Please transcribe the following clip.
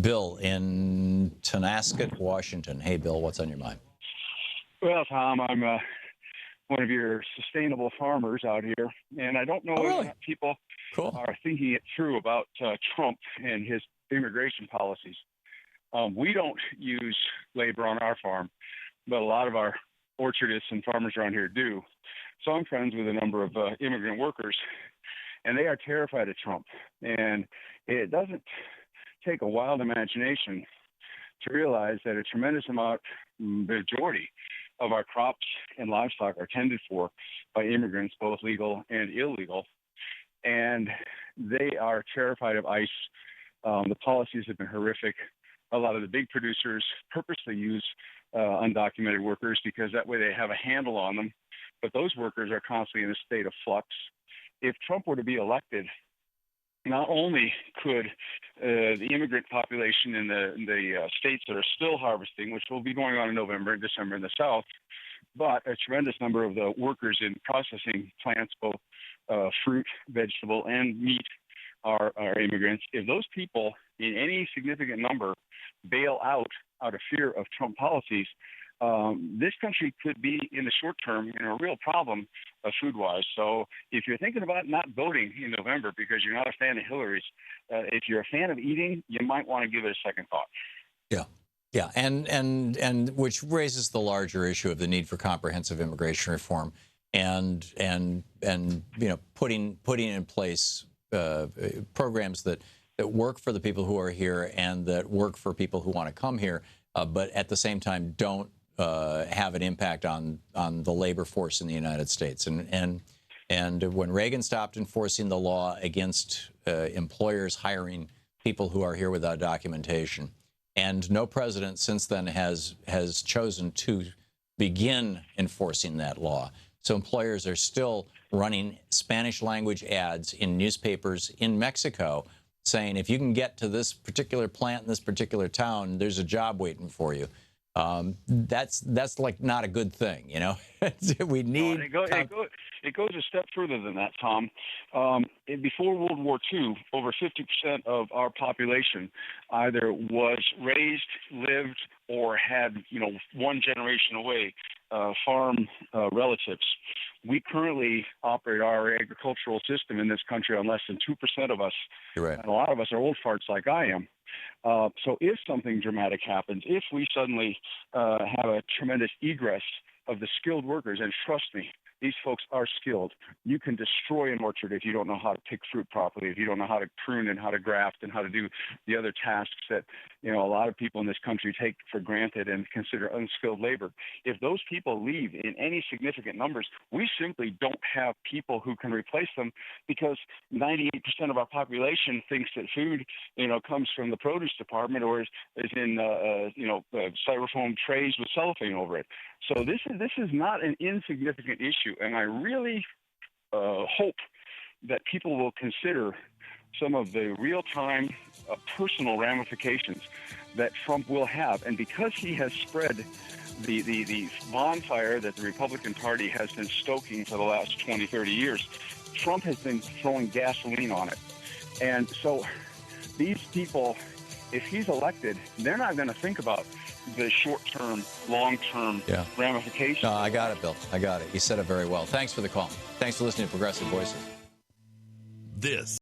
Bill in Tonasket, Washington. Hey, Bill, what's on your mind? Well, Tom, I'm one of your sustainable farmers out here, and I don't know Oh, if really? people Cool. are thinking it through about Trump and his immigration policies. We don't use labor on our farm, but a lot of our orchardists and farmers around here do. So I'm friends with a number of immigrant workers, and they are terrified of Trump. And it doesn't take a wild imagination to realize that a tremendous majority of our crops and livestock are tended for by immigrants, both legal and illegal. And they are terrified of ICE. The policies have been horrific. A lot of the big producers purposely use undocumented workers because that way they have a handle on them. But those workers are constantly in a state of flux. If Trump were to be elected, not only could the immigrant population in the states that are still harvesting, which will be going on in November and December in the South, but a tremendous number of the workers in processing plants, both fruit, vegetable, and meat, are immigrants. If those people in any significant number bail out of fear of Trump policies, this country could be, in the short term, in a real problem food-wise. So if you're thinking about not voting in November because you're not a fan of Hillary's, if you're a fan of eating, you might want to give it a second thought. Yeah. Yeah, and which raises the larger issue of the need for comprehensive immigration reform and putting in place programs that work for the people who are here and that work for people who want to come here, but at the same time don't have an impact on the labor force in the United States. And when Reagan stopped enforcing the law against employers hiring people who are here without documentation, and no president since then has chosen to begin enforcing that law. So employers are still running Spanish language ads in newspapers in Mexico saying, if you can get to this particular plant in this particular town, there's a job waiting for you. That's like not a good thing, you know. We need. It goes a step further than that, Tom. Before World War II, over 50% of our population either was raised, lived, or had, one generation away farm relatives. We currently operate our agricultural system in this country on less than 2% of us. You're right. And a lot of us are old farts like I am. So if something dramatic happens, if we suddenly have a tremendous egress of the skilled workers, and trust me, these folks are skilled. You can destroy an orchard if you don't know how to pick fruit properly, if you don't know how to prune and how to graft and how to do the other tasks that, a lot of people in this country take for granted and consider unskilled labor. If those people leave in any significant numbers, we simply don't have people who can replace them because 98% of our population thinks that food, comes from the produce department or is in, styrofoam trays with cellophane over it. So this is not an insignificant issue, and I really hope that people will consider some of the real-time personal ramifications that Trump will have. And because he has spread the bonfire that the Republican Party has been stoking for the last 20, 30 years, Trump has been throwing gasoline on it. And so these people, if he's elected, they're not going to think about the short-term, long-term ramifications. No, I got it, Bill. I got it. You said it very well. Thanks for the call. Thanks for listening to Progressive Voices. This